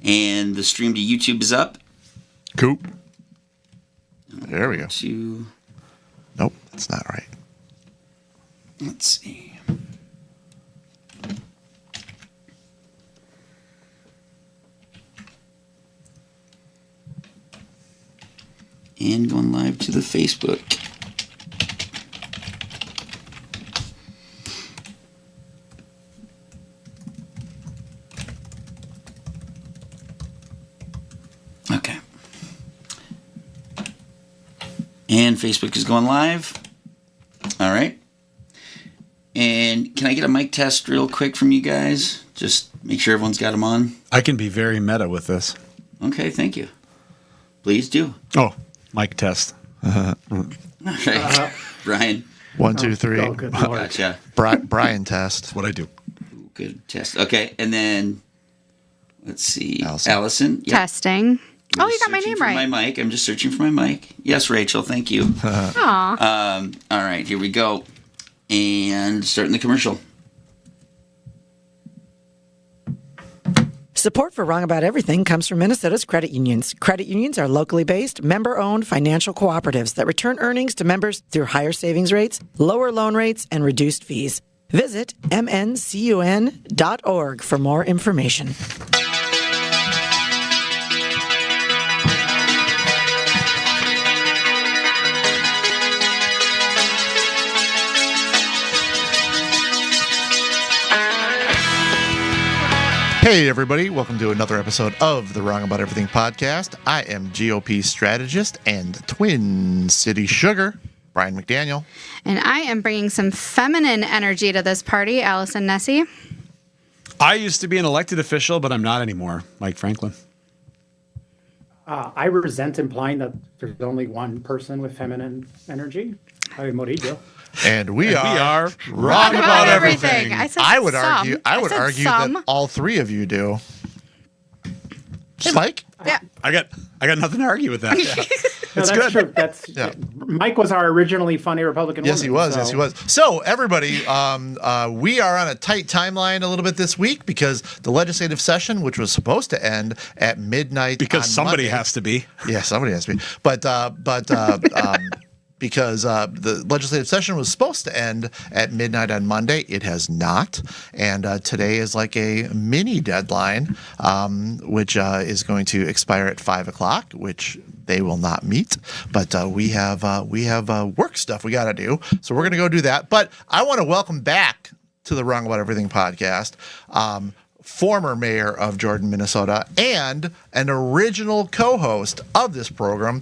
And the stream to YouTube is up. Cool. There we go. Nope, that's not right. Let's see. And going live to the Facebook. Okay. And Facebook is going live. All right. And can I get a mic test real quick from you guys? Just make sure everyone's got them on. I can be very meta with this. Okay, thank you. Please do. Oh, mic test. All right. Brian. 1, 2, 3. Oh, good Lord. Gotcha. Brian test. That's what I do. Good test. Okay, and then let's see. Allison. Allison. Yep. Testing. I'm Oh, you just got my searching name for right. My mic. I'm just searching for my mic. Yes, Rachel. Thank you. Aw. All right, here we go. And starting the commercial. Support for Wrong About Everything comes from Minnesota's credit unions. Credit unions are locally based, member-owned financial cooperatives that return earnings to members through higher savings rates, lower loan rates, and reduced fees. Visit mncun.org for more information. Hey, everybody. Welcome to another episode of the Wrong About Everything podcast. I am GOP strategist and Twin City Sugar, Brian McDaniel. And I am bringing some feminine energy to this party, Allison Nessie. I used to be an elected official, but I'm not anymore. Mike Franklin. I resent implying that there's only one person with feminine energy. I'm Morillo. And we are Wrong About everything. I said I would some. argue said argue some. that all three of you do. Spike? Yeah. I got nothing to argue with that. No, that's good. true. That's Yeah. Mike was our originally funny Republican. Yes, he woman, was. so- Yes, he was. So, everybody, we are on a tight timeline a little bit this week because the legislative session, which was supposed to end at midnight, Because on somebody Monday- has to be. Yeah, somebody has to be. But because the legislative session was supposed to end at midnight on Monday, it has not. And today is like a mini deadline, which is going to expire at 5 o'clock, which they will not meet. But we have work stuff we got to do, so we're going to go do that. But I want to welcome back to the Wrong About Everything podcast. Former mayor of Jordan, Minnesota, and an original co-host of this program,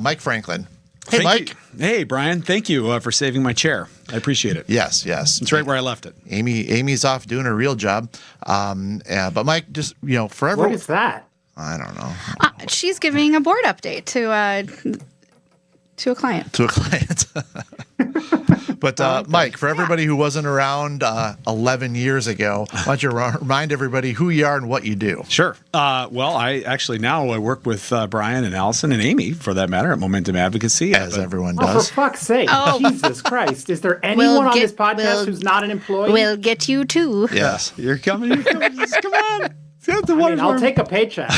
Mike Franklin. Hey, Thank Mike. you. Hey, Brian. Thank you for saving my chair. I appreciate it. Yes. It's right where I left it. Amy's off doing her real job. But Mike, just, forever. What is that? I don't know. She's giving a board update to a client. To a client. But Mike, for everybody who wasn't around 11 years ago, why don't you remind everybody who you are and what you do? Sure. Well, I actually now work with Brian and Allison and Amy, for that matter, at Momentum Advocacy. As everyone Oh, for does. fuck's sake. Oh. Jesus Christ. Is there anyone on this podcast who's not an employee? We'll get you too. Yes. You're coming. Just come on. I'll take a paycheck.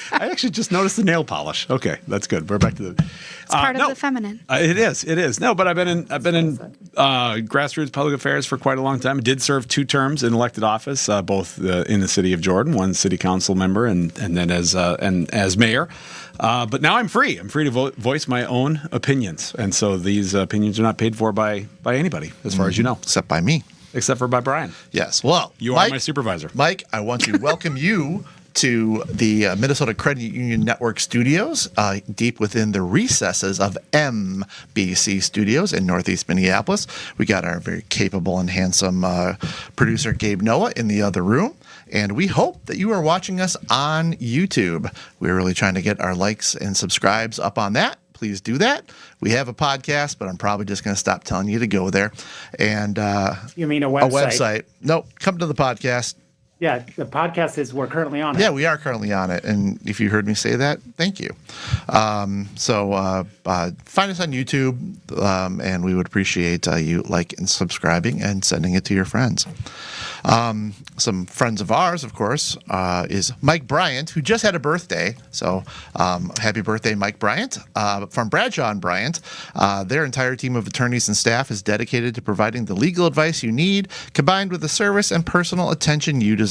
I actually just noticed the nail polish. Okay, that's good. We're back to the. It's part of the feminine. It is. No, but I've been in grassroots public affairs for quite a long time. Did serve 2 terms in elected office, both in the city of Jordan, one city council member, and then as mayor. But now I'm free. I'm free to voice my own opinions, and so these opinions are not paid for by anybody, as far as you know, Except by me. except for by Brian. Yes. Well, You Mike, are my supervisor. Mike, I want to welcome you to the Minnesota Credit Union Network studios, deep within the recesses of MBC Studios in Northeast Minneapolis. We got our very capable and handsome producer, Gabe Noah, in the other room. And we hope that you are watching us on YouTube. We're really trying to get our likes and subscribes up on that. Please do that. We have a podcast, but I'm probably just going to stop telling you to go there. And You mean a website? a website. No, come to the podcast. Yeah, the podcast is we're currently on it. Yeah, we are currently on it. And if you heard me say that, thank you. So find us on YouTube, and we would appreciate you liking and subscribing and sending it to your friends. Some friends of ours, of course, is Mike Bryant, who just had a birthday. So happy birthday, Mike Bryant. From Bradshaw and Bryant, their entire team of attorneys and staff is dedicated to providing the legal advice you need, combined with the service and personal attention you deserve.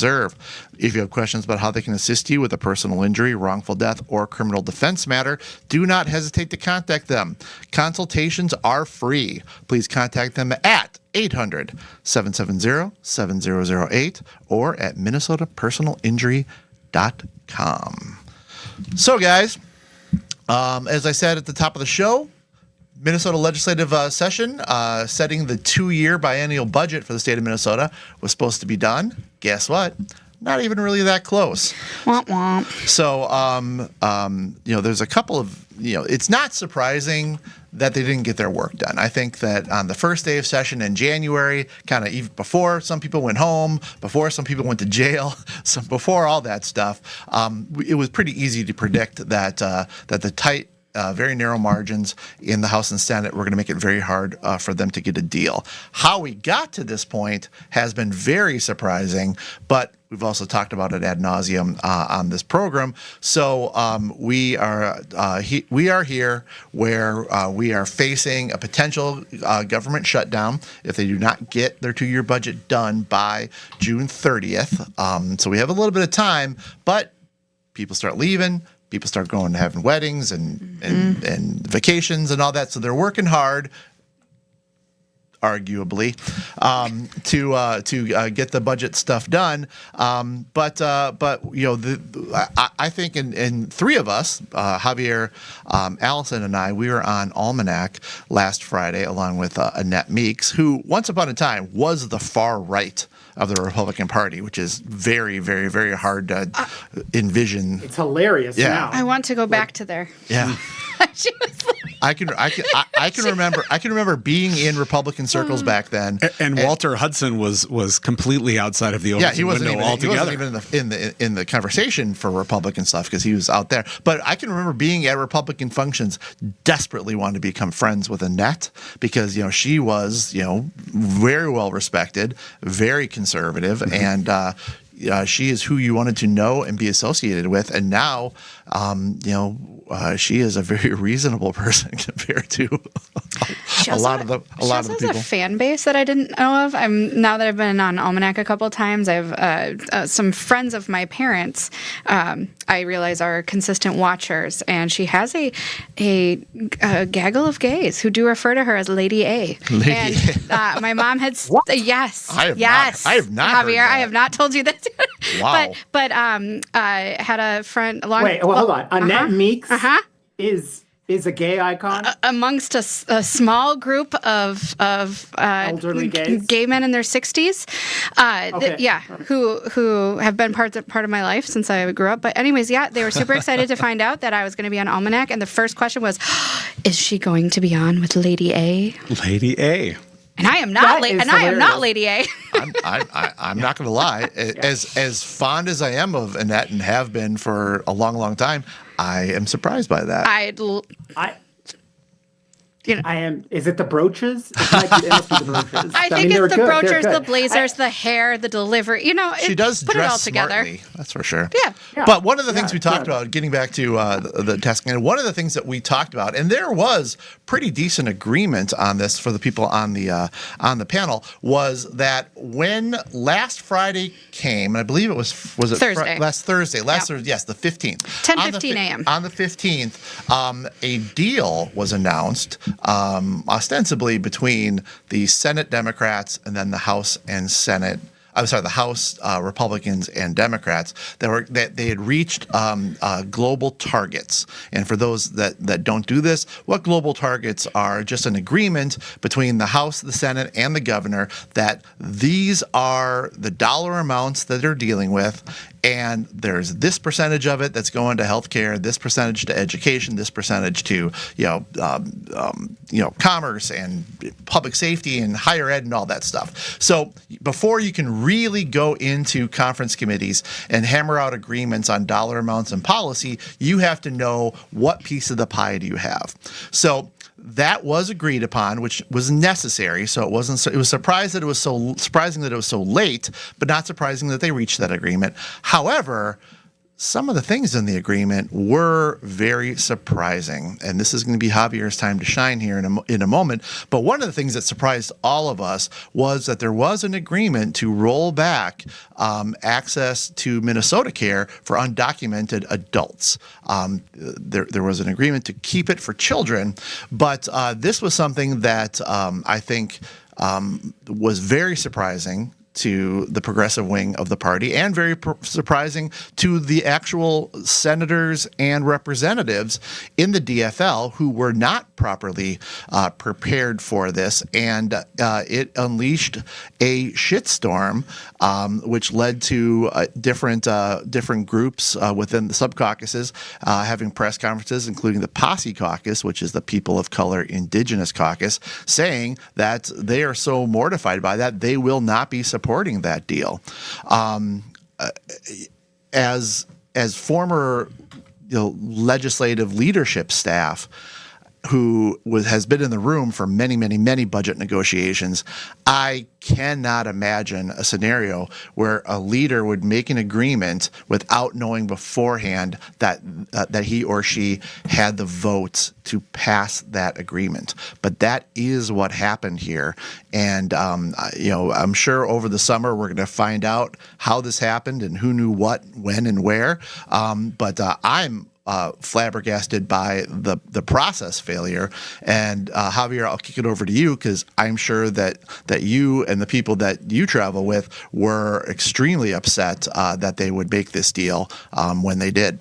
If you have questions about how they can assist you with a personal injury, wrongful death, or criminal defense matter, do not hesitate to contact them. Consultations are free. Please contact them at 800-770-7008 or at minnesotapersonalinjury.com. So, guys, as I said at the top of the show, Minnesota legislative session setting the 2-year biennial budget for the state of Minnesota was supposed to be done. Guess what? Not even really that close. Womp womp. So, there's a couple of, it's not surprising that they didn't get their work done. I think that on the first day of session in January, kind of even before some people went home, before some people went to jail, before all that stuff, it was pretty easy to predict that the tight, very narrow margins in the House and Senate were going to make it very hard for them to get a deal. How we got to this point has been very surprising, but we've also talked about it ad nauseum on this program. So we are here where we are facing a potential government shutdown if they do not get their 2-year budget done by June 30th. So we have a little bit of time, but people start leaving. People start going and having weddings and vacations and all that. So they're working hard, arguably, to get the budget stuff done. But I think in three of us, Javier, Allison, and I, we were on Almanac last Friday along with Annette Meeks, who once upon a time was the far right of the Republican Party, which is very, very, very hard to envision. It's hilarious now. I want to go back to there. Yeah. She was like, I can remember being in Republican circles back then. And Walter Hudson was completely outside of the Yeah, he Overton wasn't window even altogether. in the conversation for Republican stuff because he was out there. But I can remember being at Republican functions, desperately wanting to become friends with Annette because she was very well respected, very conservative, and she is who you wanted to know and be associated with. And now, she is a very reasonable person compared to a lot of the she also has people. a fan base that I didn't know of. Now that I've been on Almanac a couple of times, I've some friends of my parents. I realize are consistent watchers, and she has a gaggle of gays who do refer to her as Lady A. My mom had yes, I have not heard Javier. that. I have not told you this. Wow. but I had a friend. Wait, hold on. Annette Meeks is a gay icon. Amongst a small group of Elderly gays? gay men in their 60s, who have been part of my life since I grew up. But anyways, they were super excited to find out that I was going to be on Almanac, and the first question was, "Is she going to be on with Lady A?" Lady A. And I am not, That is and I am not hilarious. Lady A. I'm not going to lie. As fond as I am of Annette and have been for a long, long time, I am surprised by that. I am. Is it the brooches? It must be the brooches. I think they're it's the good. They're brooches, the good. blazers, the hair, the delivery. She does put dress it all together. smartly, that's for sure. Yeah. But one of the things we Yeah, talked about, getting back to the testing, and one of the things that we talked about, and there was pretty decent agreement on this for the people on the panel, was that when last Friday came, and I believe it was it Thursday. last Thursday, Yeah. Thursday, yes, the 15th. 10:15 a.m. On the 15th, a deal was announced, ostensibly between the Senate Democrats and then the House and Senate. The House Republicans and Democrats that they had reached global targets. And for those that don't do this, what global targets are just an agreement between the House, the Senate, and the governor that these are the dollar amounts that they're dealing with. And there's this percentage of it that's going to healthcare, this percentage to education, this percentage to commerce and public safety and higher ed and all that stuff. So before you can really go into conference committees and hammer out agreements on dollar amounts and policy, you have to know what piece of the pie do you have. So that was agreed upon, which was necessary. So it wasn't. It was surprising that it was so late, but not surprising that they reached that agreement. However, some of the things in the agreement were very surprising, and this is going to be Javier's time to shine here in a moment. But one of the things that surprised all of us was that there was an agreement to roll back access to Minnesota Care for undocumented adults. There was an agreement to keep it for children, but this was something that I think was very surprising to the progressive wing of the party, and very surprising to the actual senators and representatives in the DFL who were not properly prepared for this. And it unleashed a shitstorm, which led to different groups within the sub-caucuses having press conferences, including the Posse Caucus, which is the People of Color Indigenous Caucus, saying that they are so mortified by that, they will not be supporting that deal. As former legislative leadership staff who has been in the room for many budget negotiations, I cannot imagine a scenario where a leader would make an agreement without knowing beforehand that he or she had the votes to pass that agreement. But that is what happened here, and I'm sure over the summer we're going to find out how this happened and who knew what, when, and where. But I'm flabbergasted by the process failure. And Javier, I'll kick it over to you, because I'm sure that you and the people that you travel with were extremely upset that they would make this deal when they did.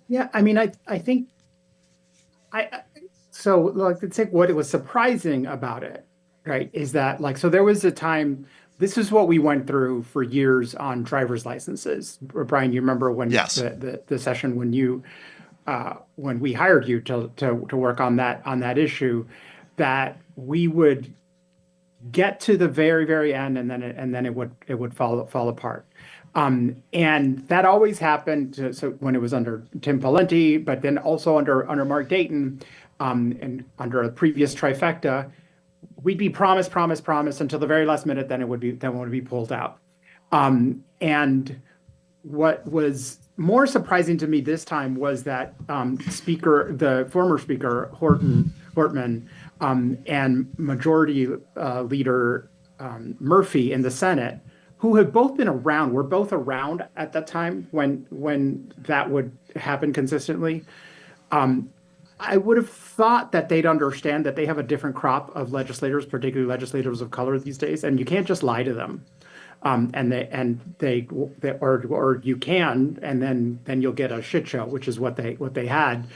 Yeah, I mean, I think so like, let's take what it was surprising about it, right? Is that so there was a time. This is what we went through for years on driver's licenses. Brian, you remember when Yes. the session when we hired you to work on that issue, that we would get to the very end, and then it would fall apart. And that always happened. So when it was under Tim Pawlenty, but then also under Mark Dayton, and under a previous trifecta, we'd be promised until the very last minute. Then it would be pulled out. And what was more surprising to me this time was that the former speaker Hortman, and Majority Leader Murphy in the Senate, who had both been around, were both around at that time when that would happen consistently. I would have thought that they'd understand that they have a different crop of legislators, particularly legislators of color these days, and you can't just lie to them. Or you can, and then you'll get a shit show, which is what they had,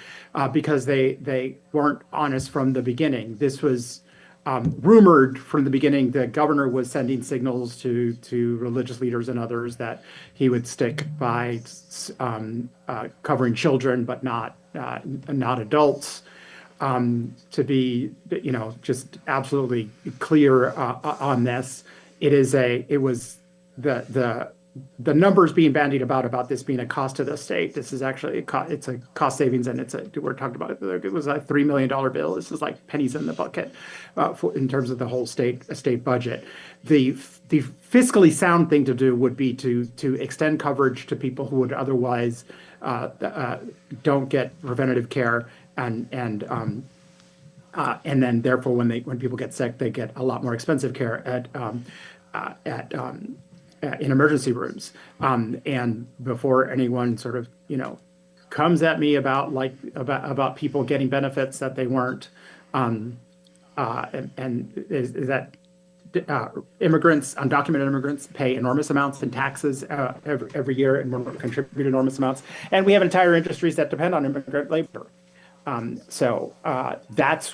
because they weren't honest from the beginning. This was rumored from the beginning. The governor was sending signals to religious leaders and others that he would stick by covering children, but not adults, to be just absolutely clear on this. It was the numbers being bandied about this being a cost to the state. This is actually it's a cost savings, and we're talking about it was a $3 million bill. This is like pennies in the bucket in terms of the whole state budget. The fiscally sound thing to do would be to extend coverage to people who would otherwise don't get preventative care, and then therefore when people get sick, they get a lot more expensive care in emergency rooms. And before anyone sort of comes at me about people getting benefits that they weren't, and is that immigrants, undocumented immigrants, pay enormous amounts in taxes every year, and contribute enormous amounts. And we have entire industries that depend on immigrant labor. So that's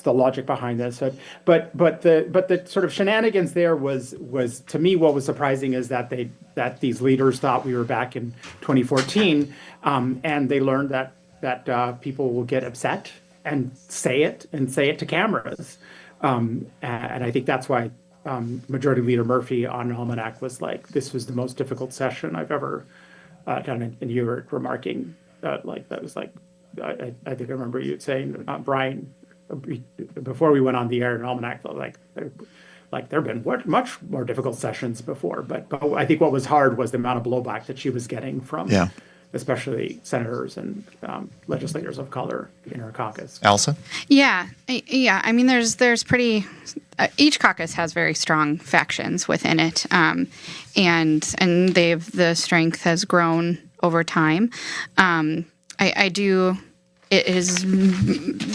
the logic behind this. But the sort of shenanigans there was to me, what was surprising is that these leaders thought we were back in 2014, and they learned that people will get upset and say it to cameras. And I think that's why Majority Leader Murphy on Almanac was like, this was the most difficult session I've ever done. And you were remarking like that was like, I think I remember you saying, Brian, before we went on the air in Almanac, like there have been much more difficult sessions before. But I think what was hard was the amount of blowback that she was getting from especially senators and legislators of color in her caucus. Allison? Yeah. I mean, there's pretty. Each caucus has very strong factions within it, and the strength has grown over time. I do. It is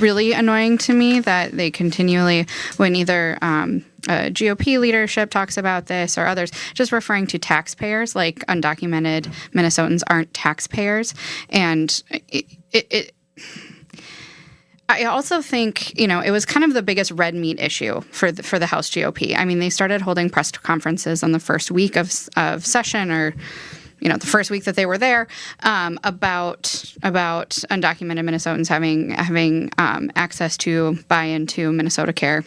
really annoying to me that they continually, when either GOP leadership talks about this or others, just referring to taxpayers, like undocumented Minnesotans aren't taxpayers. And I also think, it was kind of the biggest red meat issue for the House GOP. I mean, they started holding press conferences on the first week of session, or the first week that they were there, about undocumented Minnesotans having access to buy into Minnesota Care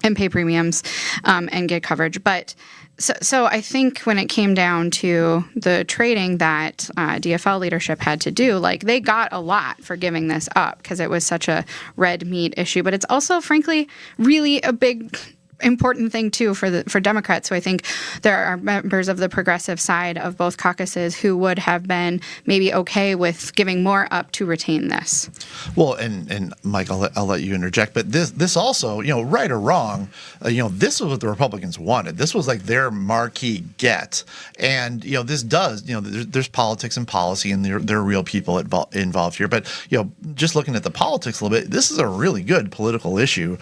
and pay premiums and get coverage. But so I think when it came down to the trading that DFL leadership had to do, like, they got a lot for giving this up because it was such a red meat issue. But it's also, frankly, really a big important thing too for Democrats. So I think there are members of the progressive side of both caucuses who would have been maybe okay with giving more up to retain this. Well, and Mike, I'll let you interject, but this also, right or wrong, this was what the Republicans wanted. This was like their marquee get, and this does, there's politics and policy, and there are real people involved here. But just looking at the politics a little bit, this is a really good political issue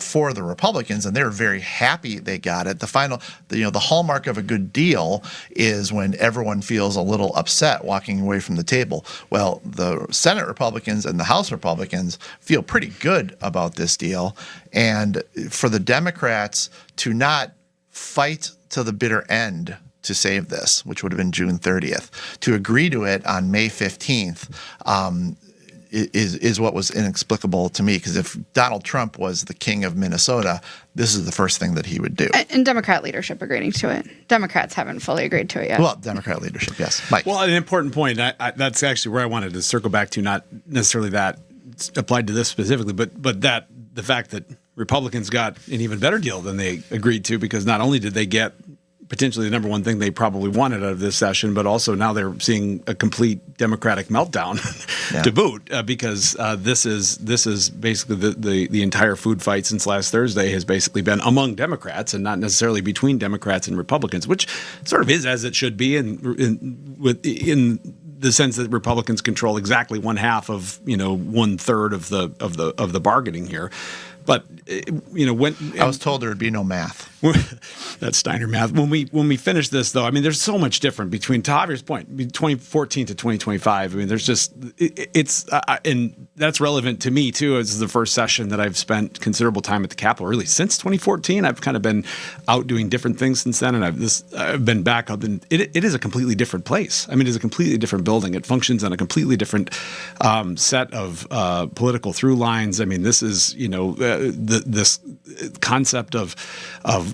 for the Republicans, and they're very happy they got it. The hallmark of a good deal is when everyone feels a little upset walking away from the table. Well, the Senate Republicans and the House Republicans feel pretty good about this deal. And for the Democrats to not fight to the bitter end to save this, which would have been June 30th, to agree to it on May 15th, is what was inexplicable to me, because if Donald Trump was the king of Minnesota, this is the first thing that he would do. And Democrat leadership agreeing to it. Democrats haven't fully agreed to it yet. Well, Democrat leadership, yes. Mike. Well, an important point. That's actually where I wanted to circle back to, not necessarily that applied to this specifically, but that the fact that Republicans got an even better deal than they agreed to, because not only did they get potentially the number one thing they probably wanted out of this session, but also now they're seeing a complete Democratic meltdown to boot, because this is basically the entire food fight since last Thursday has basically been among Democrats and not necessarily between Democrats and Republicans, which sort of is as it should be, in the sense that Republicans control exactly one half of 1/3 of the bargaining here. But when I was told there would be no math. That's Steiner math. When we finish this, though, I mean, there's so much different between, to Javier's point, 2014 to 2025. I mean, there's just and that's relevant to me too. This is the first session that I've spent considerable time at the Capitol, really since 2014. I've kind of been out doing different things since then, and I've been back up, and it is a completely different place. I mean, it's a completely different building. It functions on a completely different set of political through lines. I mean, this is this concept of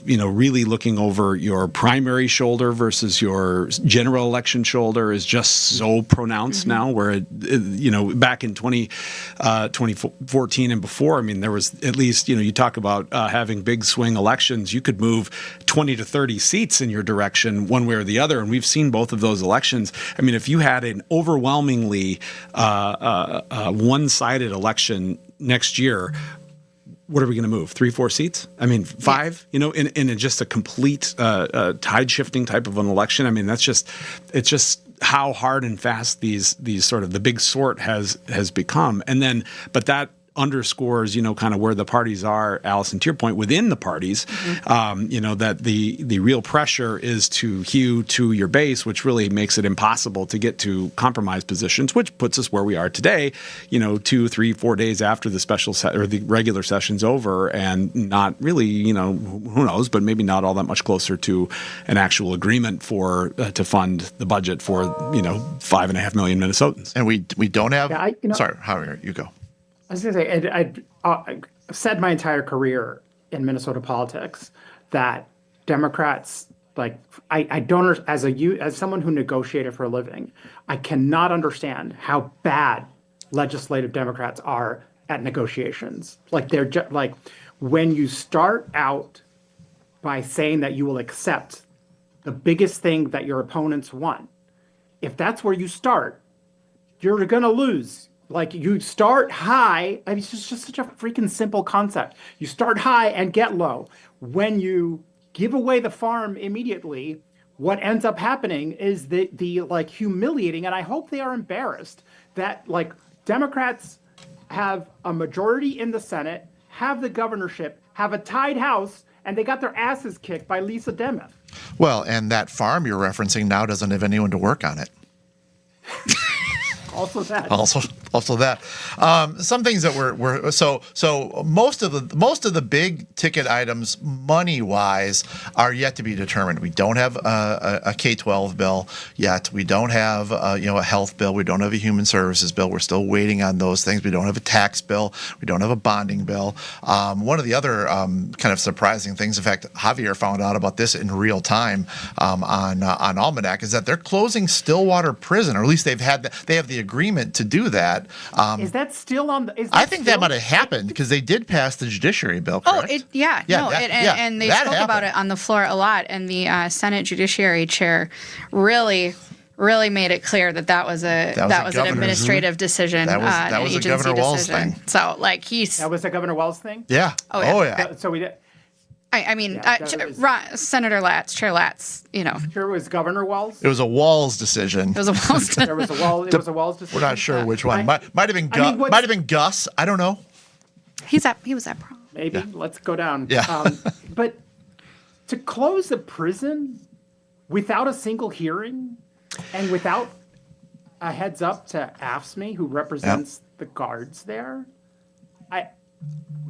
really looking over your primary shoulder versus your general election shoulder is just so pronounced now, where back in 2014 and before, I mean, there was at least, you talk about having big swing elections, you could move 20 to 30 seats in your direction one way or the other, and we've seen both of those elections. I mean, if you had an overwhelmingly one-sided election next year, what are we going to move? 3-4 seats? I mean, 5, in just a complete tide shifting type of an election. I mean, it's just how hard and fast these sort of the big sort has become. And then, but that underscores, kind of where the parties are, Allison, to your point, within the parties, that the real pressure is to hew to your base, which really makes it impossible to get to compromise positions, which puts us where we are today, 2, 3, 4 days after the special or the regular session's over, and not really, who knows, but maybe not all that much closer to an actual agreement to fund the budget for, 5.5 million Minnesotans. And we don't have. Yeah, sorry, Javier, you go. I was going to say, I've said my entire career in Minnesota politics that Democrats, like, I don't, as someone who negotiated for a living, I cannot understand how bad legislative Democrats are at negotiations. Like, they're just like, when you start out by saying that you will accept the biggest thing that your opponents want, if that's where you start, you're going to lose. Like, you start high. I mean, it's just such a freaking simple concept. You start high and get low. When you give away the farm immediately, what ends up happening is the like humiliating, and I hope they are embarrassed that, like, Democrats have a majority in the Senate, have the governorship, have a tied House, and they got their asses kicked by Lisa Demuth. Well, and that farm you're referencing now doesn't have anyone to work on it. Also that. Also that. Some things that were so most of the big ticket items money wise are yet to be determined. We don't have a K-12 bill yet. We don't have a health bill. We don't have a human services bill. We're still waiting on those things. We don't have a tax bill. We don't have a bonding bill. One of the other kind of surprising things, in fact, Javier found out about this in real time on Almanac, is that they're closing Stillwater Prison, or at least they have the agreement to do that. Is that still on the? I think that might have happened because they did pass the judiciary bill. Correct? And they spoke about it on the floor a lot, and the Senate Judiciary Chair really made it clear that was an administrative decision, that was an a agency Governor Walz decision. thing. So, like, that was a Governor Walz thing. Yeah. Oh, yeah. So we did. I mean, Senator Latz, Chair Latz, Sure, it was Governor Walz. It was a Walz decision. It was a Walz. There was a Walz. It was a Walz decision. We're not sure which one. Might have been might have been Gus. I don't know. He was at prom. Maybe. Yeah. Let's go down. Yeah. But to close a prison without a single hearing and without a heads up to AFSCME, who represents the guards there,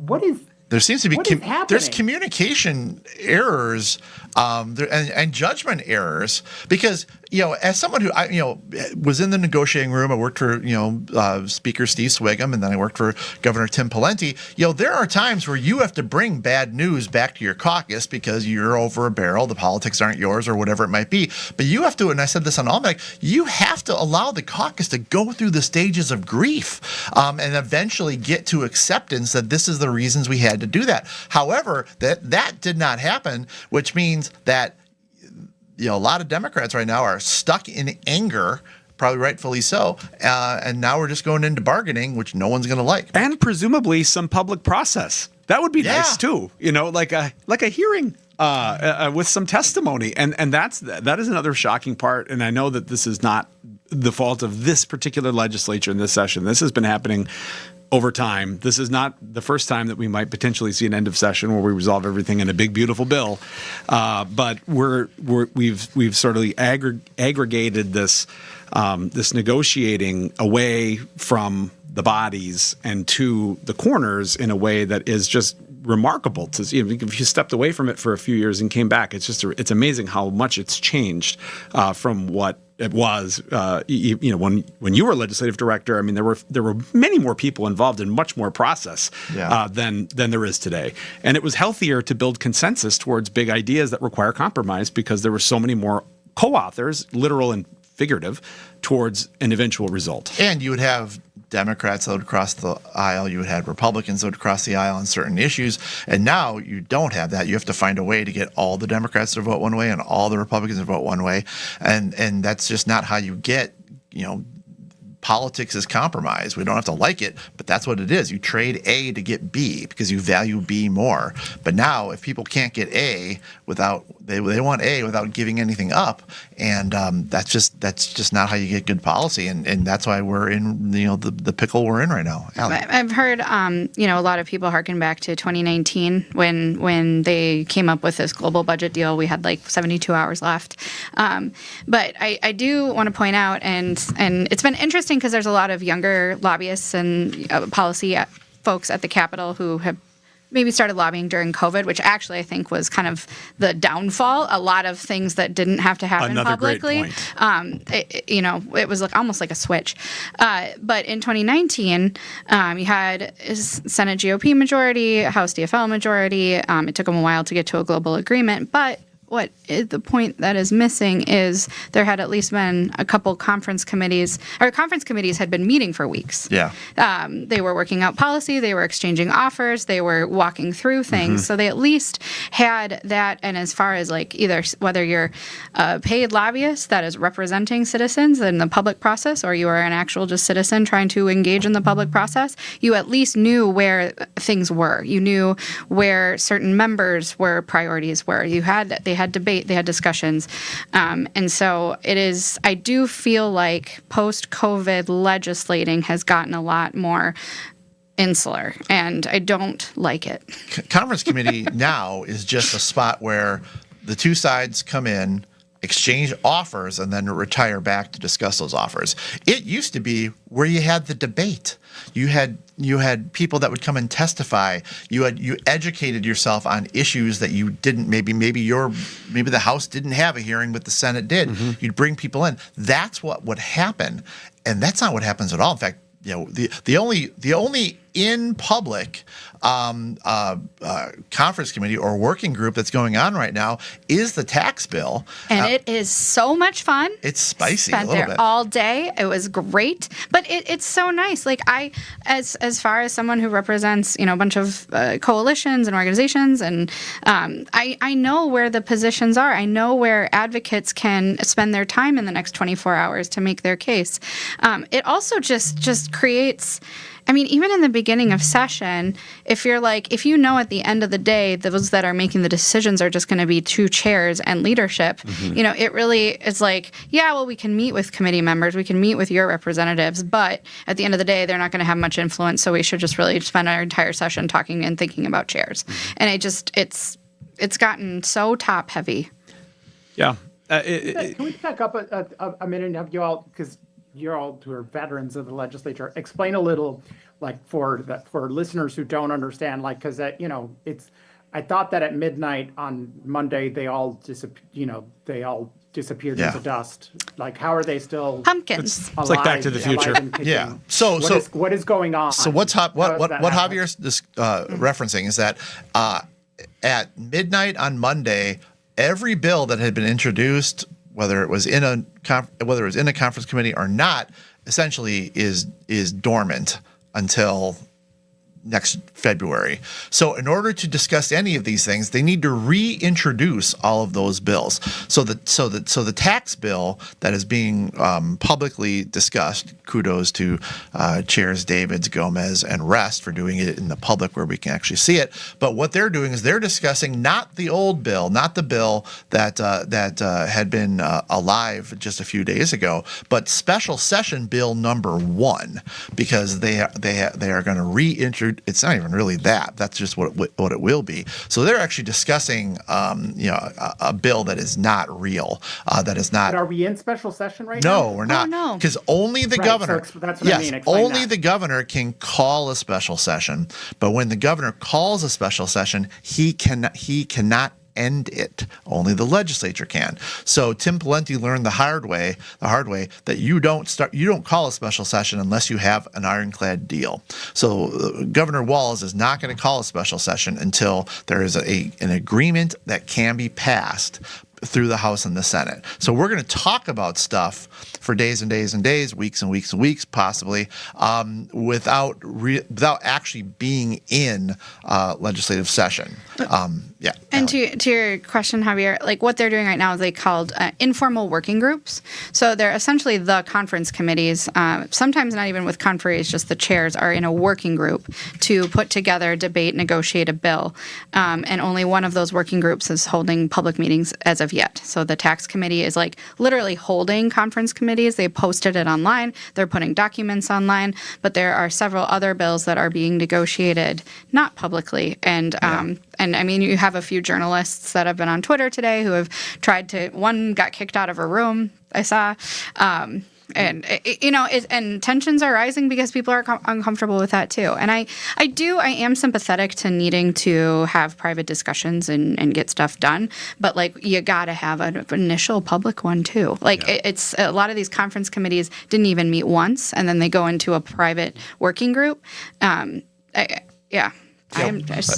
what is? There seems to be What is happening? There's communication errors and judgment errors because as someone who was in the negotiating room, I worked for Speaker Steve Swigum, and then I worked for Governor Tim Pawlenty. There are times where you have to bring bad news back to your caucus because you're over a barrel, the politics aren't yours, or whatever it might be. But you have to, and I said this on Almanac, you have to allow the caucus to go through the stages of grief and eventually get to acceptance that this is the reasons we had to do that. However, that did not happen, which means that a lot of Democrats right now are stuck in anger, probably rightfully so, and now we're just going into bargaining, which no one's going to like. And presumably some public process. That would be nice too. Like a hearing with some testimony, and that is another shocking part. And I know that this is not the fault of this particular legislature in this session. This has been happening over time. This is not the first time that we might potentially see an end of session where we resolve everything in a big, beautiful bill. But we've sort of aggregated this negotiating away from the bodies and to the corners in a way that is just remarkable to see. If you stepped away from it for a few years and came back, it's amazing how much it's changed from what it was. When you were legislative director, I mean, there were many more people involved in much more process than there is today, and it was healthier to build consensus towards big ideas that require compromise because there were so many more co-authors, literal and figurative, towards an eventual result. And you would have Democrats that would cross the aisle. You would have Republicans that would cross the aisle on certain issues. And now you don't have that. You have to find a way to get all the Democrats to vote one way and all the Republicans to vote one way. And that's just not how you get, politics is compromise. We don't have to like it, but that's what it is. You trade A to get B because you value B more. But now if people can't get A without they want A without giving anything up, and that's just not how you get good policy, and that's why we're in the pickle we're in right now. Allie. I've heard a lot of people harken back to 2019 when they came up with this global budget deal. We had like 72 hours left, but I do want to point out, and it's been interesting because there's a lot of younger lobbyists and policy folks at the Capitol who have maybe started lobbying during COVID, which actually I think was kind of the downfall. A lot of things that didn't have to happen Another great publicly. point. It was like almost like a switch. But in 2019, you had Senate GOP majority, House DFL majority. It took them a while to get to a global agreement, but the point that is missing is there had at least been a couple conference committees had been meeting for weeks. Yeah. They were working out policy, they were exchanging offers, they were walking through things. So they at least had that. And as far as like either whether you're a paid lobbyist that is representing citizens in the public process, or you are an actual just citizen trying to engage in the public process, you at least knew where things were. You knew where certain members were priorities were. They had debate, they had discussions. And so I do feel like post-COVID legislating has gotten a lot more insular, and I don't like it. Conference committee now is just a spot where the two sides come in, exchange offers, and then retire back to discuss those offers. It used to be where you had the debate. You had people that would come and testify. You educated yourself on issues that you didn't. Maybe the House didn't have a hearing, but the Senate did. You'd bring people in. That's what would happen, and that's not what happens at all. In fact, the only in public conference committee or working group that's going on right now is the tax bill, and it is so much fun. It's spicy. Spent a little there bit all day. It was great, but it's so nice. Like as far as someone who represents a bunch of coalitions and organizations, and I know where the positions are. I know where advocates can spend their time in the next 24 hours to make their case. It also just creates. I mean, even in the beginning of session, if you know at the end of the day, those that are making the decisions are just going to be two chairs and leadership, it really is like, yeah, well, we can meet with committee members, we can meet with your representatives, but at the end of the day, they're not going to have much influence, so we should just really spend our entire session talking and thinking about chairs. And it's gotten so top heavy. Yeah. Can we back up a minute and have you all, because you're all who are veterans of the legislature, explain a little, like for listeners who don't understand, like, because I thought that at midnight on Monday they all disappeared into dust. Like, how are they still Pumpkins? It's like Back to the Future. Yeah. What is going on? So what Javier's referencing is that at midnight on Monday, every bill that had been introduced, whether it was in a conference committee or not, essentially is dormant until next February. So in order to discuss any of these things, they need to reintroduce all of those bills. So the tax bill that is being publicly discussed, kudos to chairs Davids, Gomez, and Rest for doing it in the public where we can actually see it. But what they're doing is they're discussing not the old bill, not the bill that had been alive just a few days ago, but special session bill number 1, because they are going to reintroduce. It's not even really that. That's just what it will be. So they're actually discussing, a bill that is not real. That is not. But are we in special session right now? No, we're not. Oh, no. Because only the governor. So that's what I mean. Explain only that. the governor can call a special session. But when the governor calls a special session, he cannot end it. Only the legislature can. So Tim Pawlenty learned the hard way that you don't call a special session unless you have an ironclad deal. So Governor Walz is not going to call a special session until there is an agreement that can be passed through the House and the Senate. So we're going to talk about stuff for days and days and days, weeks and weeks and weeks, possibly, without actually being in legislative session. And to your question, Javier, like what they're doing right now is they called informal working groups. So they're essentially the conference committees. Sometimes not even with conferees, just the chairs are in a working group to put together, debate, negotiate a bill. And only one of those working groups is holding public meetings as of yet. So the tax committee is like literally holding conference committees. They posted it online. They're putting documents online. But there are several other bills that are being negotiated not publicly. And I mean, you have a few journalists that have been on Twitter today who have tried to, one got kicked out of a room, I saw. And and tensions are rising because people are uncomfortable with that too. And I am sympathetic to needing to have private discussions and get stuff done. But like, you got to have an initial public one too. Like, it's a lot of these conference committees didn't even meet once, and then they go into a private working group.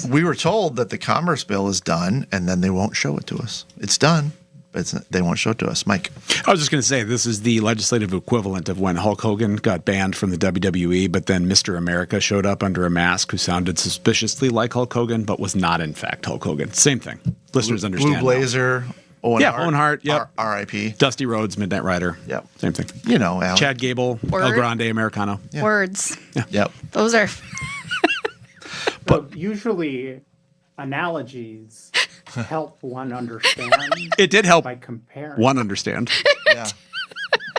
We were told that the Commerce Bill is done, and then they won't show it to us. It's done, but they won't show it to us. Mike. I was just going to say, this is the legislative equivalent of when Hulk Hogan got banned from the WWE, but then Mr. America showed up under a mask who sounded suspiciously like Hulk Hogan, but was not, in fact, Hulk Hogan. Same thing. Listeners understand. Blue Blazer. Owen Hart. Owen Hart. Yep. R.I.P. Dusty Rhodes, Midnight Rider. Yep. Same thing. You know, Alan. Chad Gable, El Grande Americano. Yeah. Words. Yep. Those are. But usually, analogies help one understand. It did help by comparing. one understand. Yeah.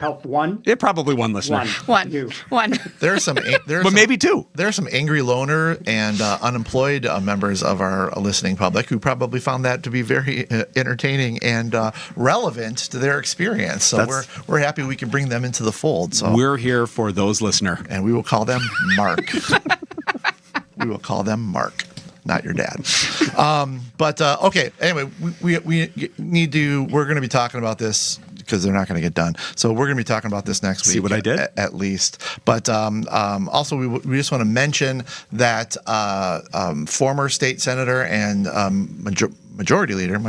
Help one. It probably one listener. You. One. There's some. But maybe two. There are some angry loner and unemployed members of our listening public who probably found that to be very entertaining and relevant to their experience. So we're happy we can bring them into the fold. So we're here for those listener. And we will call them Mark. We will call them Mark, not your dad. Okay. Anyway, we need to. We're going to be talking about this because they're not going to get done. So we're going to be talking about this next week. See what I did? At least. But also, we just want to mention that former state senator and minority leader,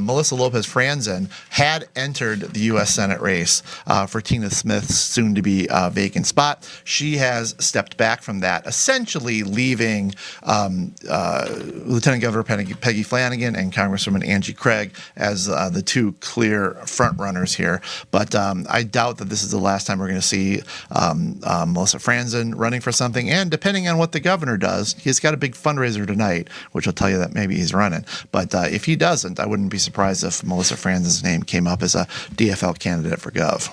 Melissa Lopez Franzen had entered the U.S. Senate race for Tina Smith's soon-to-be vacant spot. She has stepped back from that, essentially leaving Lieutenant Governor Peggy Flanagan and Congresswoman Angie Craig as the two clear front runners here. But I doubt that this is the last time we're going to see Melissa Franzen running for something. And depending on what the governor does, he's got a big fundraiser tonight, which will tell you that maybe he's running. But if he doesn't, I wouldn't be surprised if Melissa Franzen's name came up as a DFL candidate for Gov.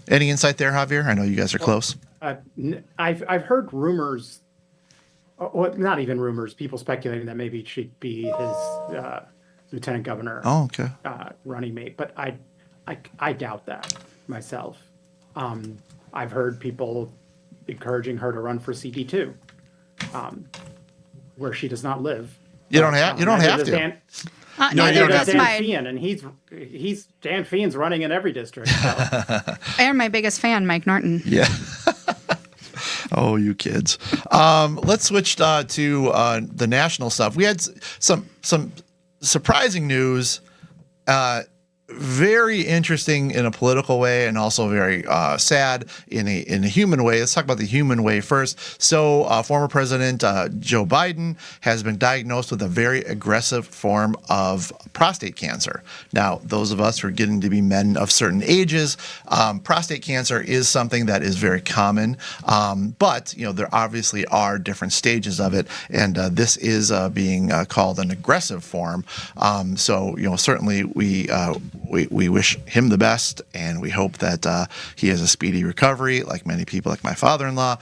Any insight there, Javier? I know you guys are close. I've heard rumors, not even rumors, people speculating that maybe she'd be his lieutenant governor running mate. But I doubt that myself. I've heard people encouraging her to run for CD2. Where she does not live. You don't have to. No, Neither does Dan my Feehan, and he's Dan Feehan's running in every district. So. and my biggest fan, Mike Norton. Yeah. Oh, you kids. Let's switch to the national stuff. We had some surprising news. Very interesting in a political way, and also very sad in a human way. Let's talk about the human way first. So, former President Joe Biden has been diagnosed with a very aggressive form of prostate cancer. Now, those of us who are getting to be men of certain ages, prostate cancer is something that is very common, but there obviously are different stages of it, and this is being called an aggressive form. So, certainly we wish him the best, and we hope that he has a speedy recovery, like many people, like my father-in-law,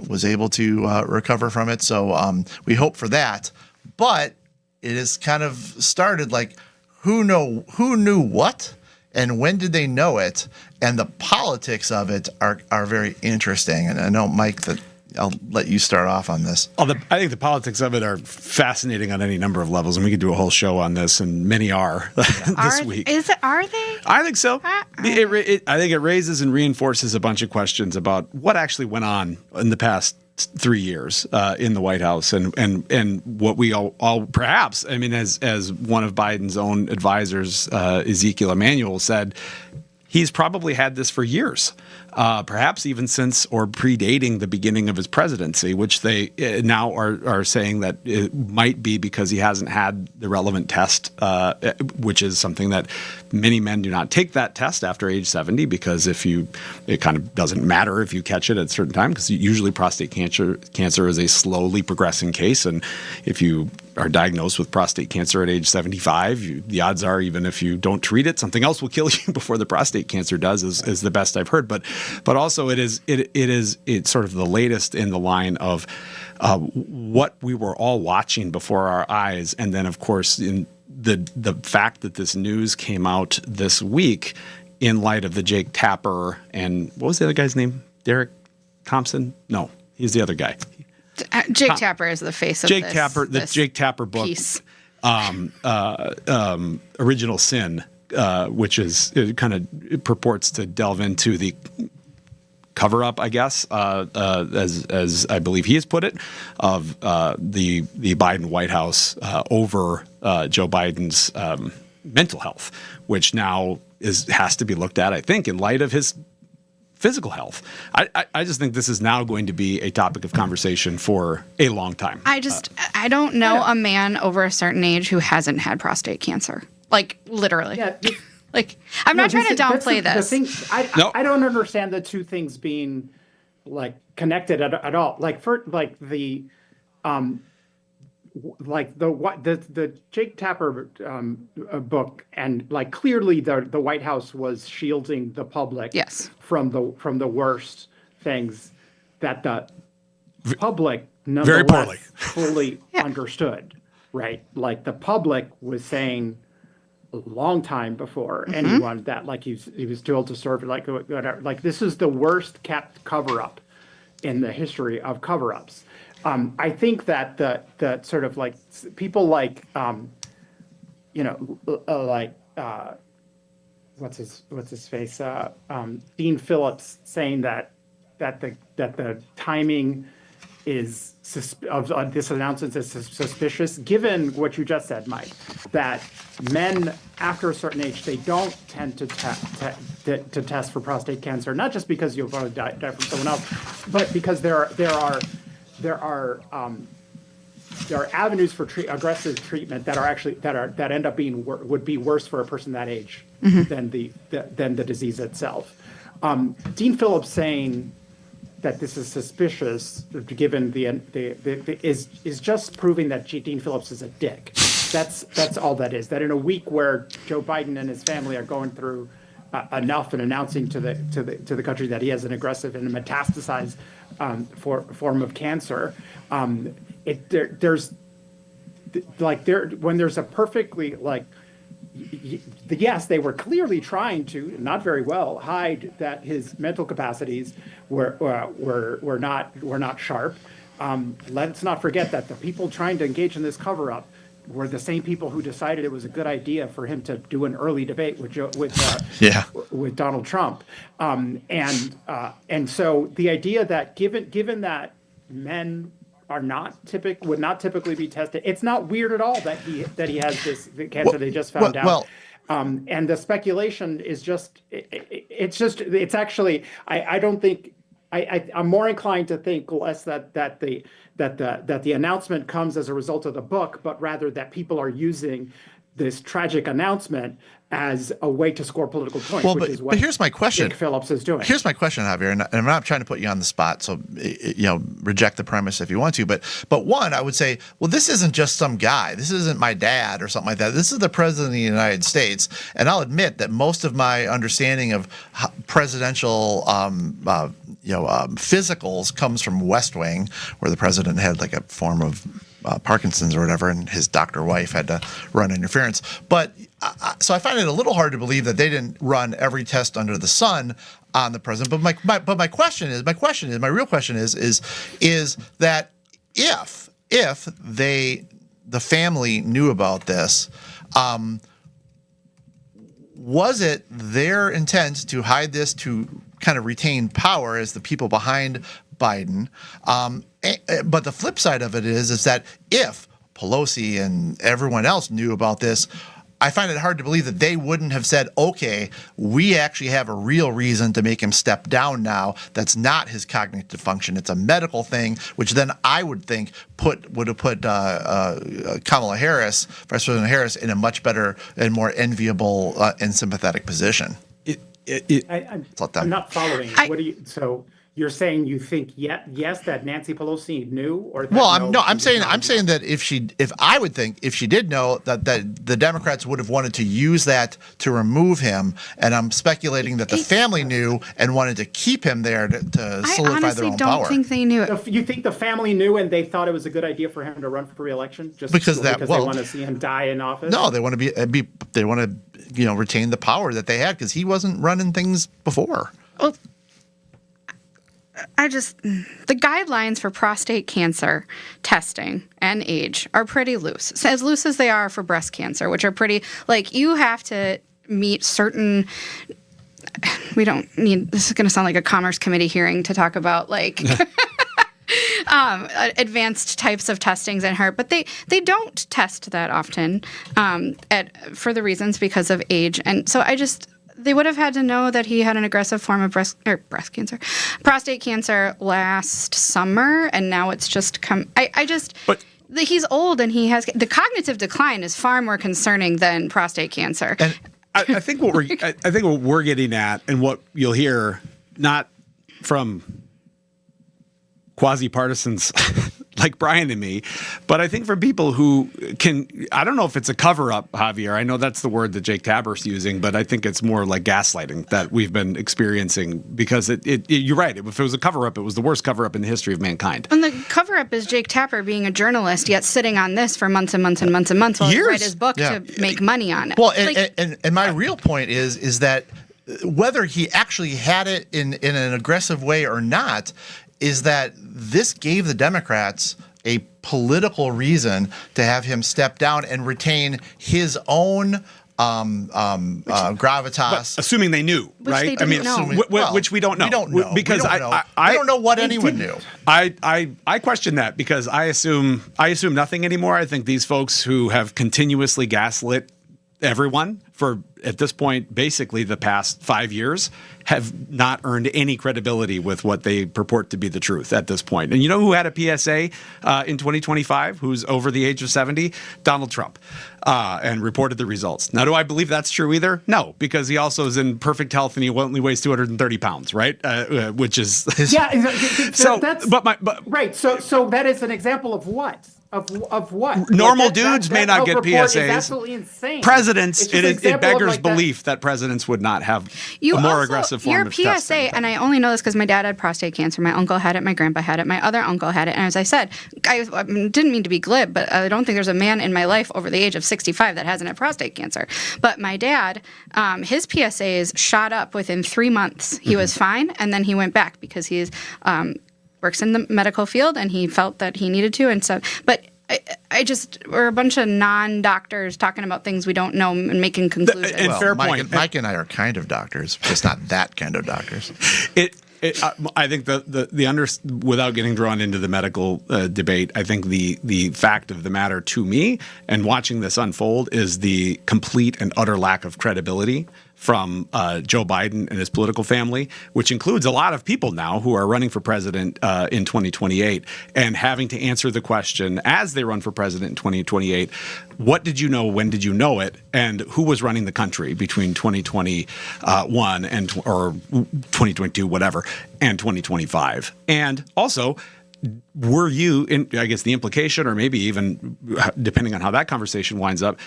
was able to recover from it. So we hope for that. But it has kind of started like, who knew what, and when did they know it? And the politics of it are very interesting. And I know, Mike, that I'll let you start off on this. I think the politics of it are fascinating on any number of levels, and we could do a whole show on this, and many are this week. Are they? I think so. I think it raises and reinforces a bunch of questions about what actually went on in the past 3 years in the White House, and what we all perhaps, I mean, as one of Biden's own advisors, Ezekiel Emanuel, said, he's probably had this for years. Perhaps even since or predating the beginning of his presidency, which they now are saying that it might be because he hasn't had the relevant test, which is something that many men do not take that test after age 70, because it kind of doesn't matter if you catch it at a certain time, because usually prostate cancer is a slowly progressing case, and if you are diagnosed with prostate cancer at age 75, the odds are, even if you don't treat it, something else will kill you before the prostate cancer does, is the best I've heard. But also it's sort of the latest in the line of what we were all watching before our eyes, and then of course in the fact that this news came out this week in light of the Jake Tapper and what was the other guy's name? Derek Thompson? No, he's the other guy. Jake Tapper is the face of Jake this, Tapper, the this Jake Tapper book, piece. Original Sin, which is it kind of purports to delve into the cover up, I guess, as I believe he has put it, of the Biden White House over Joe Biden's mental health, which now has to be looked at, I think, in light of his physical health. I just think this is now going to be a topic of conversation for a long time. I don't know a man over a certain age who hasn't had prostate cancer. Like literally. Yeah. Like I'm not trying to downplay this. The thing, I don't understand the two things being like connected at all. Like for like the Jake Tapper book, and like clearly the White House was shielding the public from the worst things that the public Very poorly. fully understood, right? Like the public was saying a long time before anyone that like he was told to serve like whatever. Like this is the worst kept cover up in the history of cover ups. I think that the sort of like people like what's his face Dean Phillips saying that the timing is of this announcement is suspicious, given what you just said, Mike, that men after a certain age, they don't tend to test for prostate cancer, not just because you'll want to die from someone else, but because there are avenues for aggressive treatment that are actually that end up being would be worse for a person that age than the disease itself. Dean Phillips saying that this is suspicious, given is just proving that Dean Phillips is a dick. That's all that is. That in a week where Joe Biden and his family are going through enough and announcing to the country that he has an aggressive and metastasized form of cancer, when there's a perfectly like. Yes, they were clearly trying to, not very well, hide that his mental capacities were not sharp. Let's not forget that the people trying to engage in this cover-up were the same people who decided it was a good idea for him to do an early debate with Donald Trump, and so the idea that given that men would not typically be tested. It's not weird at all that he has this cancer they just found out. And the speculation is it's actually I don't think I'm more inclined to think less that the announcement comes as a result of the book, but rather that people are using this tragic announcement as a way to score political points, which is what here's my question. Jake Phillips is doing. Here's my question, Javier, and I'm not trying to put you on the spot, so reject the premise if you want to. But one, I would say, well, this isn't just some guy. This isn't my dad or something like that. This is the president of the United States, and I'll admit that most of my understanding of presidential physicals comes from West Wing, where the president had like a form of Parkinson's or whatever, and his doctor wife had to run interference. But so I find it a little hard to believe that they didn't run every test under the sun on the president. But my real question is that if the family knew about this, was it their intent to hide this to kind of retain power as the people behind Biden? But the flip side of it is that if Pelosi and everyone else knew about this, I find it hard to believe that they wouldn't have said, okay, we actually have a real reason to make him step down now. That's not his cognitive function. It's a medical thing, which then I would think would have put Kamala Harris, Vice President Harris, in a much better and more enviable and sympathetic position. I'm not following. What do you? So you're saying you think yes that Nancy Pelosi knew, or that Well, she did not I'm saying know? that if I would think if she did know that the Democrats would have wanted to use that to remove him, and I'm speculating that the family knew and wanted to keep him there to I solidify their honestly own don't power. think they knew it. You think the family knew and they thought it was a good idea for him to run for re-election just Because they well, want to see him die in office? No, they want to they want to retain the power that they had because he wasn't running things before. Well, the guidelines for prostate cancer testing and age are pretty loose. So as they are for breast cancer, which are pretty, like, you have to meet certain. We don't need, this is going to sound like a Commerce Committee hearing to talk about, like, advanced types of testings in her, but they don't test that often for the reasons because of age. And so they would have had to know that he had an aggressive form of prostate cancer last summer, and now it's just come. He's old and he has the cognitive decline is far more concerning than prostate cancer. And I think what we're getting at, and what you'll hear, not from quasi-partisans like Brian and me, but I think from people who I don't know if it's a cover-up, Javier. I know that's the word that Jake Taber's using, but I think it's more like gaslighting that we've been experiencing, because you're right. If it was a cover-up, it was the worst cover-up in the history of mankind. And the cover-up is Jake Tapper being a journalist, yet sitting on this for months and months and months and months while he write his book to make money on it. Well, and my real point is that whether he actually had it in an aggressive way or not, is that this gave the Democrats a political reason to have him step down and retain his own gravitas. But assuming they knew, right? They didn't know. Which we don't know. We don't know. Because we don't know what anyone knew. I question that, because I assume nothing anymore. I think these folks who have continuously gaslit everyone for, at this point, basically the past 5 years, have not earned any credibility with what they purport to be the truth at this point. And you know who had a PSA in 2025, who's over the age of 70? Donald Trump, and reported the results. Now, do I believe that's true either? No, because he also is in perfect health and he only weighs 230 pounds, right? Which is... So that's... Right, so that is an example of what? Of what? Normal dudes may not get PSAs. Is absolutely insane. Presidents, It's just an it example of, beggars like, belief that presidents would not have You a more also, aggressive form your of PSA, testing. and I only know this because my dad had prostate cancer, my uncle had it, my grandpa had it, my other uncle had it, and as I said, I didn't mean to be glib, but I don't think there's a man in my life over the age of 65 that hasn't had prostate cancer. But my dad, his PSAs shot up within 3 months. He was fine, and then he went back because he's works in the medical field, and he felt that he needed to, and so, but. We're a bunch of non-doctors talking about things we don't know and making conclusions. And fair point. Mike and I are kind of doctors, just not that kind of doctors. I think without getting drawn into the medical debate, I think the fact of the matter to me, and watching this unfold, is the complete and utter lack of credibility from Joe Biden and his political family, which includes a lot of people now who are running for president in 2028 and having to answer the question as they run for president in 2028, what did you know, when did you know it, and who was running the country between 2021 or 2022, whatever, and 2025? And also, were you, I guess the implication, or maybe even depending on how that conversation winds up,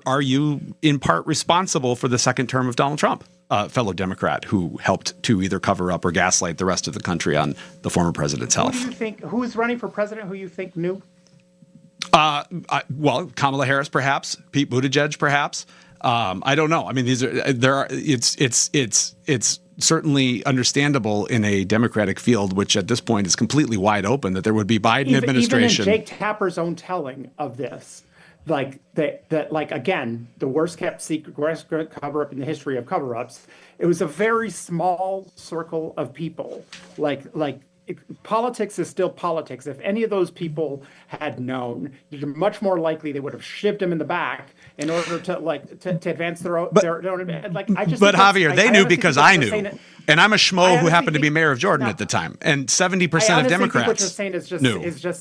are you in part responsible for the second term of Donald Trump, a fellow Democrat who helped to either cover up or gaslight the rest of the country on the former president's health? Who do you think, who's running for president who you think knew? Well, Kamala Harris, perhaps. Pete Buttigieg, perhaps. I don't know. I mean, it's certainly understandable in a Democratic field, which at this point is completely wide open, that there would be Biden administration. Even in Jake Tapper's own telling of this, like again, the worst kept secret cover up in the history of cover ups. It was a very small circle of people. Politics is still politics. If any of those people had known, you're much more likely they would have shivved him in the back in order to advance their own. But Javier, they knew because I knew, and I'm a schmo who happened to be mayor of Jordan at the time, and 70% of Democrats what you're saying is just